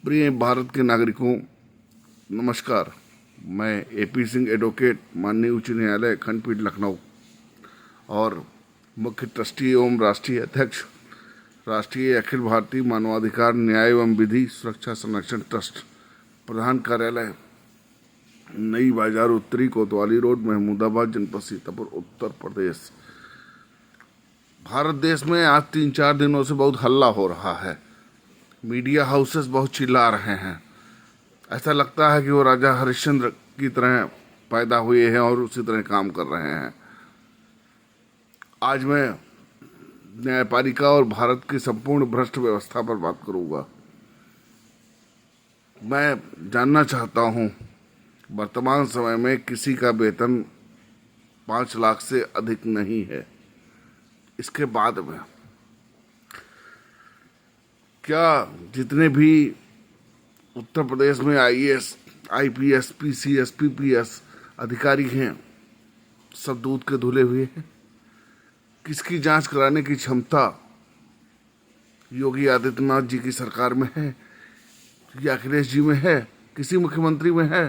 प्रिय भारत के नागरिकों, नमस्कार। मैं एपी सिंह एडवोकेट, माननीय उच्च न्यायालय खंडपीठ लखनऊ और मुख्य ट्रस्टी एवं राष्ट्रीय अध्यक्ष राष्ट्रीय अखिल भारतीय मानवाधिकार न्याय एवं विधि सुरक्षा संरक्षण ट्रस्ट, प्रधान कार्यालय नई बाजार उत्तरी कोतवाली रोड, महमूदाबाद, जनपद सीतापुर, उत्तर प्रदेश। भारत देश में आज 3-4 दिनों से बहुत हल्ला हो रहा है। मीडिया हाउसेस बहुत चिल्ला रहे हैं। ऐसा लगता है कि वो राजा हरिश्चंद्र की तरह पैदा हुए हैं और उसी तरह काम कर रहे हैं। आज मैं न्यायपालिका और भारत की संपूर्ण भ्रष्ट व्यवस्था पर बात करूंगा। मैं जानना चाहता हूं, वर्तमान समय में किसी का वेतन 5 लाख से अधिक नहीं है। इसके बाद में क्या जितने भी उत्तर प्रदेश में आईएएस, आईपीएस, पीसीएस, पीपीएस अधिकारी हैं, सब दूध के धुले हुए हैं? किसकी जांच कराने की क्षमता योगी आदित्यनाथ जी की सरकार में है या अखिलेश जी में है, किसी मुख्यमंत्री में है?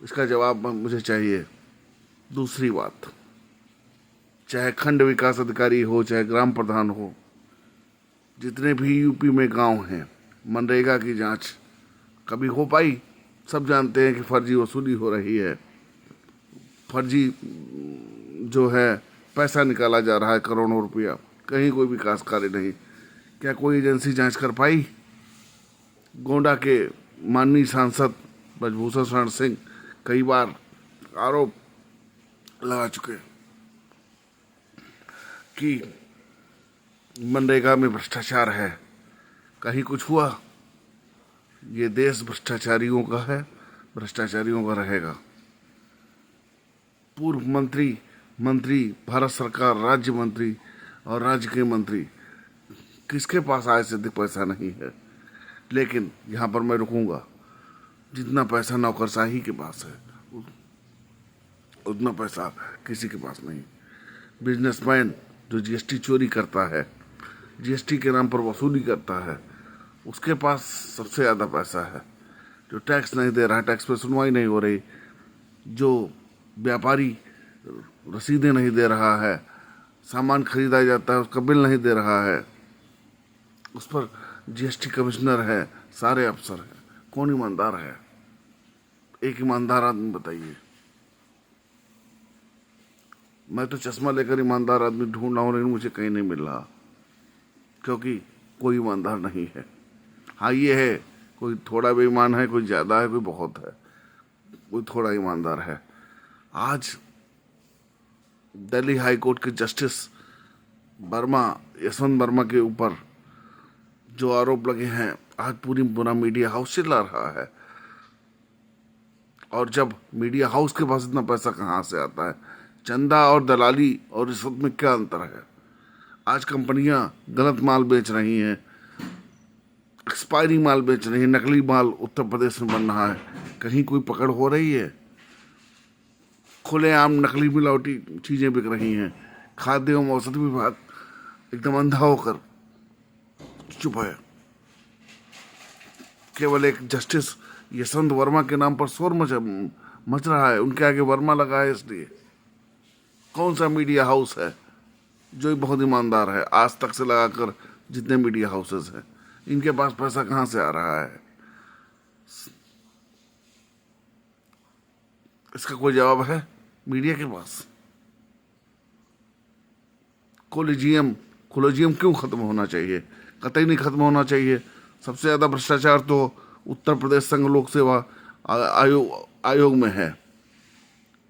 इसका जवाब मुझे चाहिए। दूसरी बात, चाहे खंड विकास अधिकारी हो, चाहे ग्राम प्रधान हो, जितने भी यूपी में गांव हैं, मनरेगा की जांच कभी हो पाई? सब जानते हैं कि फर्जी वसूली हो रही है, फर्जी जो है पैसा निकाला जा रहा है, करोड़ों रुपया, कहीं कोई विकास कार्य नहीं। क्या कोई एजेंसी जांच कर पाई? गोंडा के माननीय सांसद ब्रजभूषण शरण सिंह कई बार आरोप लगा चुके कि मनरेगा में भ्रष्टाचार है। कहीं कुछ हुआ? ये देश भ्रष्टाचारियों का है, भ्रष्टाचारियों का रहेगा। पूर्व मंत्री, भारत सरकार, राज्य मंत्री और राज्य के मंत्री, किसके पास आय से अधिक पैसा नहीं है? लेकिन यहाँ पर मैं रुकूंगा। जितना पैसा नौकरशाही के पास है, उतना पैसा किसी के पास नहीं। बिजनेसमैन जो जीएसटी चोरी करता है, जीएसटी के नाम पर वसूली करता है, उसके पास सबसे ज़्यादा पैसा है। जो टैक्स नहीं दे रहा, टैक्स पे सुनवाई नहीं हो रही, जो व्यापारी रसीदें नहीं दे रहा है, सामान खरीदा जाता है उसका बिल नहीं दे रहा है, उस पर जीएसटी कमिश्नर है, सारे अफसर हैं। कौन ईमानदार है? एक ईमानदार आदमी बताइए। मैं तो चश्मा लेकर ईमानदार आदमी ढूंढ रहा हूँ, लेकिन मुझे कहीं नहीं मिल रहा, क्योंकि कोई ईमानदार नहीं है। हाँ, ये है, कोई थोड़ा बेईमान है, कोई ज़्यादा है, कोई बहुत है, कोई थोड़ा ईमानदार है। आज दिल्ली हाई कोर्ट के जस्टिस यशवंत वर्मा के ऊपर जो आरोप लगे हैं, आज पूरा मीडिया हाउस चिल्ला रहा है। और जब मीडिया हाउस के पास इतना पैसा कहाँ से आता है? चंदा और दलाली और रिश्वत में क्या अंतर है? आज कंपनियां गलत माल बेच रही हैं, एक्सपायरी माल बेच रही है, नकली माल उत्तर प्रदेश में बन रहा है। कहीं कोई पकड़ हो रही है? खुलेआम नकली मिलावटी चीजें बिक रही हैं। खाद्य एवं औषधि विभाग एकदम अंधा होकर चुप है। केवल एक जस्टिस यशवंत वर्मा के नाम पर शोर मच रहा है, उनके आगे वर्मा लगा है, इसलिए। कौन सा मीडिया हाउस है जो बहुत ईमानदार है? आज तक से लगाकर जितने मीडिया हाउसेस हैं, इनके पास पैसा कहाँ से आ रहा है? इसका कोई जवाब है मीडिया के पास? कोलिजियम क्यों खत्म होना चाहिए? कतई नहीं खत्म होना चाहिए। सबसे ज्यादा भ्रष्टाचार तो उत्तर प्रदेश संघ लोक सेवा आयोग में है,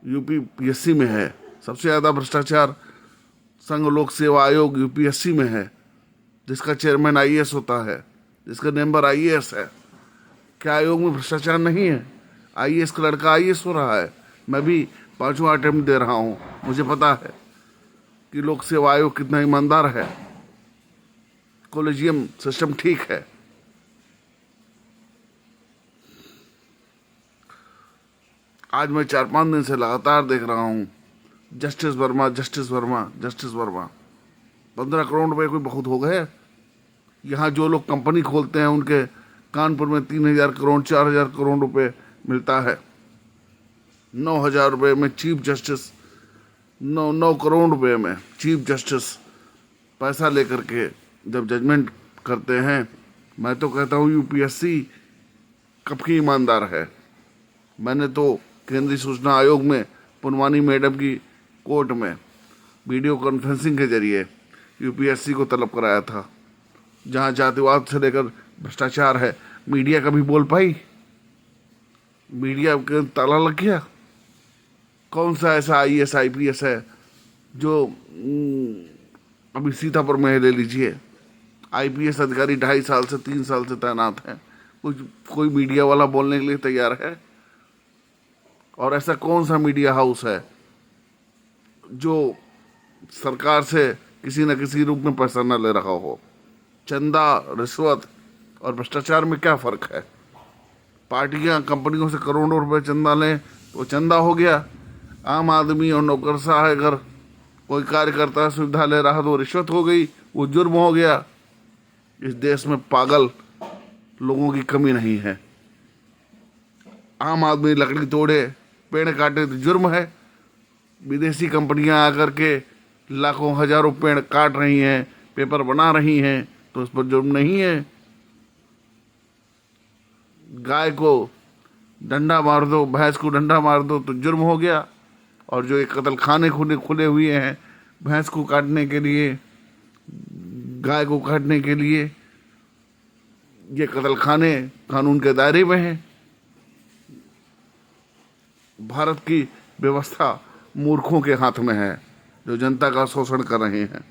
यूपीएससी में है। सबसे ज्यादा भ्रष्टाचार संघ लोक सेवा आयोग यूपीएससी में है, जिसका चेयरमैन आईएएस होता है, जिसका मेंबर आईएएस है। क्या आयोग में भ्रष्टाचार नहीं है? आईएएस का लड़का आईएएस हो रहा है। मैं भी 5वां अटेम्प्ट दे रहा हूँ। मुझे पता है कि लोक सेवा आयोग कितना ईमानदार है। कॉलेजियम सिस्टम ठीक है। आज मैं 4-5 दिन से लगातार देख रहा हूँ जस्टिस वर्मा 15 करोड़ रुपए कोई बहुत हो गए? यहाँ जो लोग कंपनी खोलते हैं उनके कानपुर में 3,000 करोड़ 4,000 करोड़ रुपए मिलता है। 9,000 रुपये में चीफ जस्टिस, 9 करोड़ रुपए में चीफ जस्टिस पैसा लेकर के जब जजमेंट करते हैं, मैं तो कहता हूँ यूपीएससी कब की ईमानदार है। मैंने तो केंद्रीय सूचना आयोग में पुनवानी मैडम की कोर्ट में वीडियो कॉन्फ्रेंसिंग के जरिए यूपीएससी को तलब कराया था, जहाँ जातिवाद से लेकर भ्रष्टाचार है। मीडिया कभी बोल पाई? मीडिया के ताला लग गया। कौन सा ऐसा आईएएस आईपीएस है जो अभी सीतापुर में ले लीजिए, आईपीएस अधिकारी 2.5 साल से 3 साल से तैनात है, कोई मीडिया वाला बोलने के लिए तैयार है? और ऐसा कौन सा मीडिया हाउस है जो सरकार से किसी न किसी रूप में पैसा न ले रहा हो? चंदा, रिश्वत और भ्रष्टाचार में क्या फर्क है? पार्टियां कंपनियों से करोड़ों रुपए चंदा लें तो चंदा हो गया। आम आदमी और नौकरशाह अगर कोई कार्यकर्ता सुविधा ले रहा तो रिश्वत हो गई, वो जुर्म हो गया। इस देश में पागल लोगों की कमी नहीं है। आम आदमी लकड़ी तोड़े, पेड़ काटे तो जुर्म है। विदेशी कंपनियां आकर के लाखों हजारों पेड़ काट रही हैं, पेपर बना रही हैं, तो उस पर जुर्म नहीं है। गाय को डंडा मार दो, भैंस को डंडा मार दो तो जुर्म हो गया। और जो एक कत्ल खाने खुले हुए हैं भैंस को काटने के लिए, गाय को काटने के लिए, ये कत्ल खाने कानून के दायरे में हैं। भारत की व्यवस्था मूर्खों के हाथ में है जो जनता का शोषण कर रहे हैं।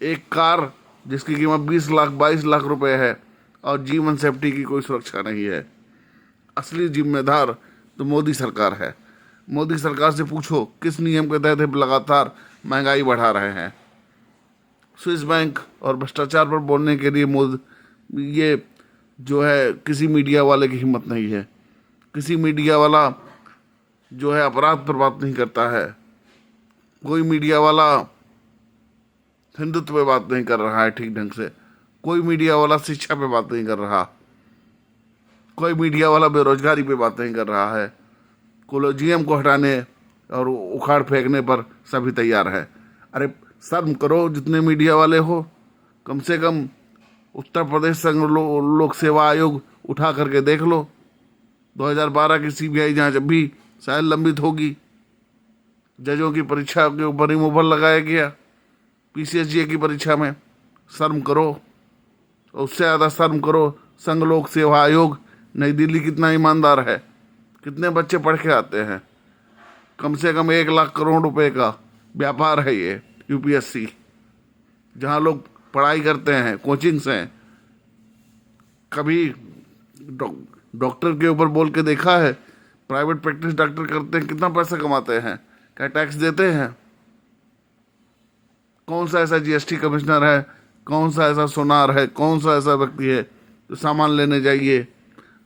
एक कार जिसकी कीमत 20 लाख 22 लाख रुपए है और जीवन सेफ्टी की कोई सुरक्षा नहीं है। असली जिम्मेदार तो मोदी सरकार है। मोदी सरकार से पूछो किस नियम के तहत लगातार महंगाई बढ़ा रहे हैं। स्विस बैंक और भ्रष्टाचार पर बोलने के लिए ये जो है किसी मीडिया वाले की हिम्मत नहीं है। किसी मीडिया वाला जो है अपराध पर बात नहीं करता है। कोई मीडिया वाला हिंदुत्व पे बात नहीं कर रहा है ठीक ढंग से। कोई मीडिया वाला शिक्षा पे बात नहीं कर रहा। कोई मीडिया वाला बेरोजगारी पे बात नहीं कर रहा है। कोलोजियम को हटाने और उखाड़ फेंकने पर सभी तैयार है। अरे शर्म करो जितने मीडिया वाले हो। कम से कम उत्तर प्रदेश संघ लोक सेवा आयोग उठा करके देख लो। 2012 की सीबीआई जांच अब भी शायद लंबित होगी। जजों की परीक्षा के ऊपर रिमूवल लगाया गया। पीसीएसजे की परीक्षा में शर्म करो। उससे ज़्यादा शर्म करो संघ लोक सेवा आयोग नई दिल्ली कितना ईमानदार है। कितने बच्चे पढ़ के आते हैं। कम से कम 1 लाख करोड़ रुपए का व्यापार है ये यूपीएससी, जहाँ लोग पढ़ाई करते हैं, कोचिंग से। कभी डॉक्टर के ऊपर बोल के देखा है? प्राइवेट प्रैक्टिस डॉक्टर करते हैं, कितना पैसा कमाते हैं? क्या टैक्स देते हैं? कौन सा ऐसा जीएसटी कमिश्नर है, कौन सा ऐसा सोनार है, कौन सा ऐसा व्यक्ति है जो सामान लेने जाइए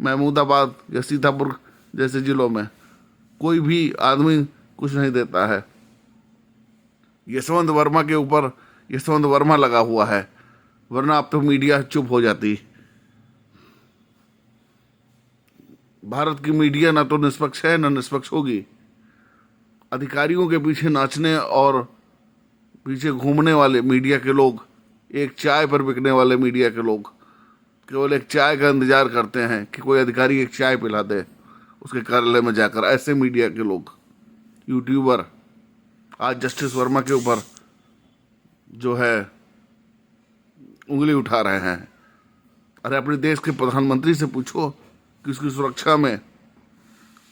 महमूदाबाद या सीतापुर जैसे जिलों में, कोई भी आदमी कुछ नहीं देता है। यशवंत वर्मा के ऊपर यशवंत वर्मा लगा हुआ है, वरना अब तो मीडिया चुप हो जाती। भारत की मीडिया ना तो निष्पक्ष है, ना निष्पक्ष होगी। अधिकारियों के पीछे नाचने और पीछे घूमने वाले मीडिया के लोग, एक चाय पर बिकने वाले मीडिया के लोग केवल एक चाय का इंतजार करते हैं कि कोई अधिकारी एक चाय पिला दे उसके कार्यालय में जाकर। ऐसे मीडिया के लोग, यूट्यूबर आज जस्टिस वर्मा के ऊपर जो है उंगली उठा रहे हैं। अरे अपने देश के प्रधानमंत्री से पूछो कि उसकी सुरक्षा में,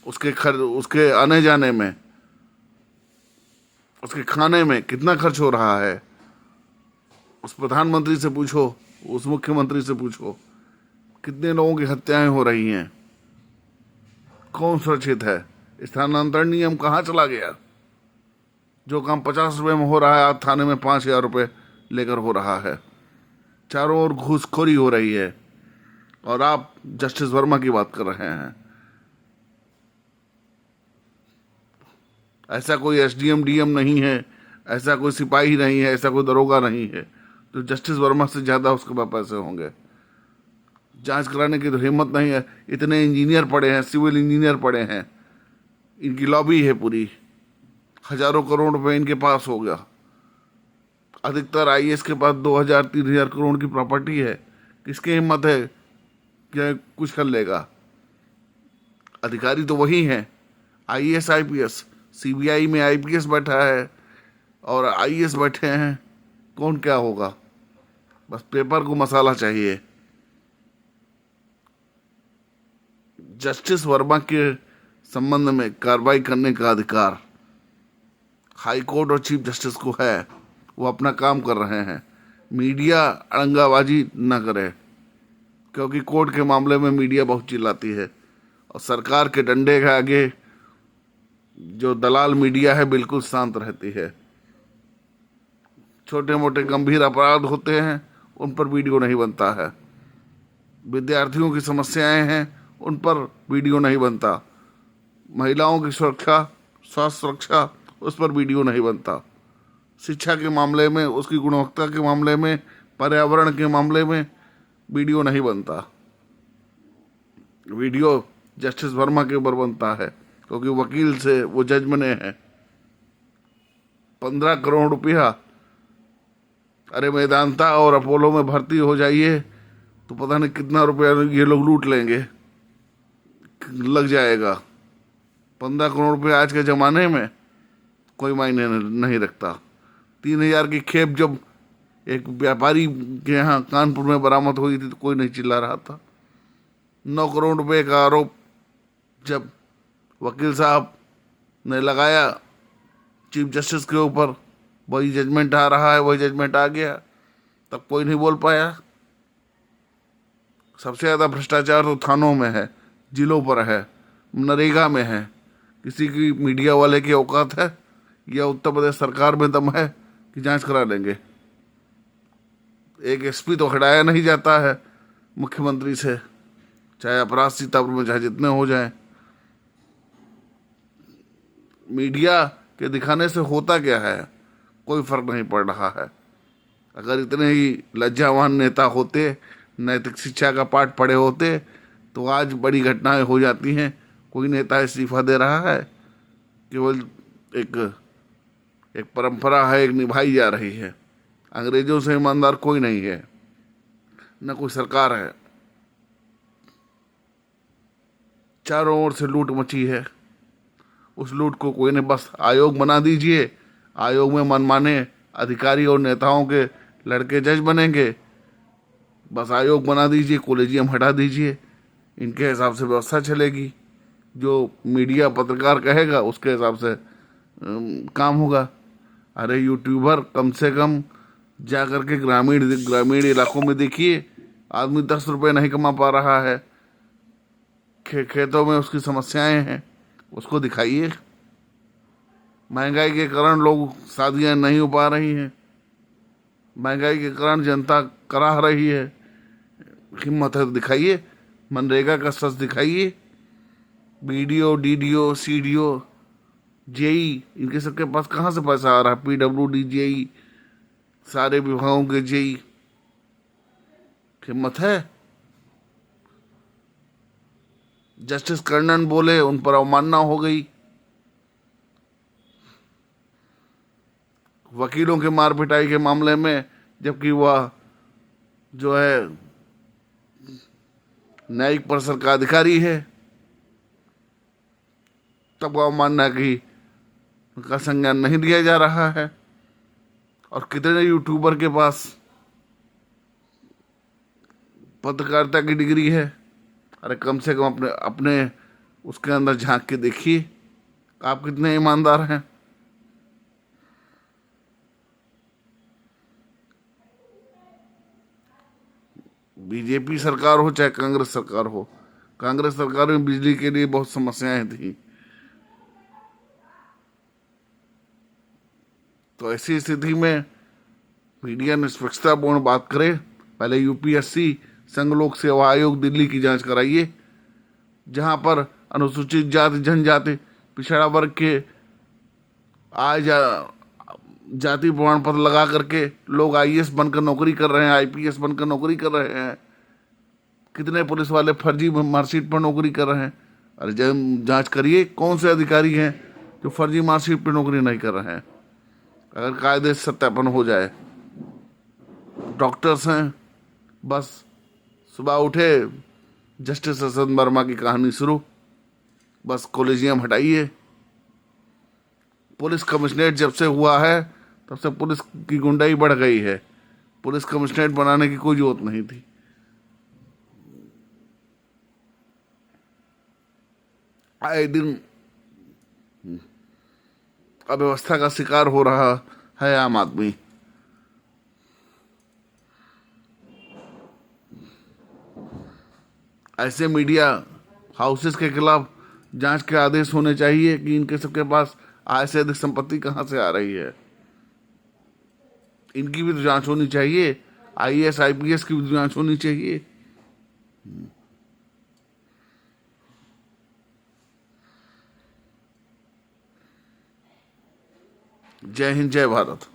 उसके आने जाने में, उसके खाने में कितना खर्च हो रहा है। उस प्रधानमंत्री से पूछो, उस मुख्यमंत्री से पूछो कितने लोगों की हत्याएं हो रही हैं। कौन सुरक्षित है? स्थानांतरण नियम कहाँ चला गया? जो काम 50 रुपये में हो रहा है आज थाने में 5,000 रुपये लेकर हो रहा है। चारों ओर घूसखोरी हो रही है और आप जस्टिस वर्मा की बात कर रहे हैं। ऐसा कोई एसडीएम डीएम नहीं है, ऐसा कोई सिपाही नहीं है, ऐसा कोई दरोगा नहीं है तो जस्टिस वर्मा से ज़्यादा उसके पास पैसे होंगे। जांच कराने की तो हिम्मत नहीं है। इतने इंजीनियर पढ़े हैं, सिविल इंजीनियर पढ़े हैं, इनकी लॉबी है पूरी, हजारों करोड़ रुपए इनके पास हो गया। अधिकतर आईएएस के पास 2,000-3,000 करोड़ की प्रॉपर्टी है। किसकी हिम्मत है कि कुछ कर लेगा? अधिकारी तो वही हैं, आईएएस आईपीएस। सीबीआई में आईपीएस बैठा है और आईएएस बैठे हैं, कौन क्या होगा? बस पेपर को मसाला चाहिए। जस्टिस वर्मा के संबंध में कार्रवाई करने का अधिकार हाई कोर्ट और चीफ जस्टिस को है, वो अपना काम कर रहे हैं। मीडिया अड़ंगाबाजी न करे, क्योंकि कोर्ट के मामले में मीडिया बहुत चिल्लाती है और सरकार के डंडे के आगे जो दलाल मीडिया है बिल्कुल शांत रहती है। छोटे मोटे गंभीर अपराध होते हैं उन पर वीडियो नहीं बनता है, विद्यार्थियों की समस्याएं हैं उन पर वीडियो नहीं बनता, महिलाओं की सुरक्षा, स्वास्थ्य सुरक्षा, उस पर वीडियो नहीं बनता, शिक्षा के मामले में, उसकी गुणवत्ता के मामले में, पर्यावरण के मामले में वीडियो नहीं बनता। वीडियो जस्टिस वर्मा के ऊपर बनता है, क्योंकि वकील से वो जज बने हैं। 15 करोड़ रुपया, अरे मेदांता और अपोलो में भर्ती हो जाइए तो पता नहीं कितना रुपया ये लोग लूट लेंगे, लग जाएगा। 15 करोड़ रुपया आज के ज़माने में कोई मायने नहीं रखता। 3,000 की खेप जब एक व्यापारी के यहाँ कानपुर में बरामद हुई थी तो कोई नहीं चिल्ला रहा था। 9 करोड़ रुपए का आरोप जब वकील साहब ने लगाया चीफ जस्टिस के ऊपर, वही जजमेंट आ रहा है, वही जजमेंट आ गया, तब कोई नहीं बोल पाया। सबसे ज़्यादा भ्रष्टाचार तो थानों में है, जिलों पर है, नरेगा में है। किसी की मीडिया वाले की औकात है या उत्तर प्रदेश सरकार में दम है कि जांच करा लेंगे? एक एसपी तो हटाया नहीं जाता है मुख्यमंत्री से, चाहे अपराध सीतापुर में चाहे जितने हो जाए। मीडिया के दिखाने से होता क्या है? कोई फर्क नहीं पड़ रहा है। अगर इतने ही लज्जावान नेता होते, नैतिक शिक्षा का पाठ पढ़े होते, तो आज बड़ी घटनाएं हो जाती हैं। कोई नेता इस्तीफा दे रहा है, केवल एक परंपरा है, एक निभाई जा रही है। अंग्रेजों से ईमानदार कोई नहीं है, न कोई सरकार है। चारों ओर से लूट मची है। उस लूट को कोई ने बस आयोग बना दीजिए, आयोग में मनमाने अधिकारी और नेताओं के लड़के जज बनेंगे, बस आयोग बना दीजिए, कॉलेजियम हटा दीजिए, इनके हिसाब से व्यवस्था चलेगी। जो मीडिया पत्रकार कहेगा उसके हिसाब से काम होगा। अरे यूट्यूबर कम से कम जा कर के ग्रामीण इलाकों में देखिए, आदमी 10 रुपये नहीं कमा पा रहा है, खेतों में उसकी समस्याएं हैं, उसको दिखाइए। महंगाई के कारण लोग शादियां नहीं हो पा रही हैं, महंगाई के कारण जनता कराह रही है, हिम्मत है तो दिखाइए। मनरेगा का सच दिखाइए। बीडीओ, डीडीओ, सीडीओ, जेई, इनके सबके पास कहाँ से पैसा आ रहा है? पीडब्ल्यूडी, जेई, सारे विभागों के जेई, हिम्मत है? जस्टिस कर्णन बोले, उन पर अवमानना हो गई। वकीलों के मार पिटाई के मामले में, जबकि वह जो है न्यायिक परिषद का अधिकारी है, तब अवमानना की का संज्ञान नहीं दिया जा रहा है। और कितने यूट्यूबर के पास पत्रकारिता की डिग्री है? अरे कम से कम अपने अपने उसके अंदर झांक के देखिए, आप कितने ईमानदार हैं। बीजेपी सरकार हो चाहे कांग्रेस सरकार हो, कांग्रेस सरकार में बिजली के लिए बहुत समस्याएं थी। तो ऐसी स्थिति में मीडिया निष्पक्षतापूर्ण बात करे। पहले यूपीएससी, संघ लोक सेवा आयोग दिल्ली की जांच कराइए, जहां पर अनुसूचित जाति, जनजाति, पिछड़ा वर्ग के आज जाति प्रमाण पत्र लगा करके लोग आईएएस बनकर नौकरी कर रहे हैं, आईपीएस बनकर नौकरी कर रहे हैं। कितने पुलिस वाले फर्जी मार्कशीट पर नौकरी कर रहे हैं। अरे जांच करिए कौन से अधिकारी हैं जो फर्जी मार्कशीट पर नौकरी नहीं कर रहे हैं। अगर कायदे से सत्यापन हो जाए। डॉक्टर्स हैं, बस सुबह उठे जस्टिस हसन वर्मा की कहानी शुरू, बस कॉलेजियम हटाइए। पुलिस कमिश्नरेट जब से हुआ है तब से पुलिस की गुंडाई बढ़ गई है। पुलिस कमिश्नरेट बनाने की कोई जरूरत नहीं थी। आए दिन अव्यवस्था का शिकार हो रहा है आम आदमी। ऐसे मीडिया हाउसेस के खिलाफ जांच के आदेश होने चाहिए कि इनके सबके पास आय से अधिक संपत्ति कहां से आ रही है। इनकी भी तो जांच होनी चाहिए। आईएएस आईपीएस की भी तो जांच होनी चाहिए। जय हिंद, जय भारत।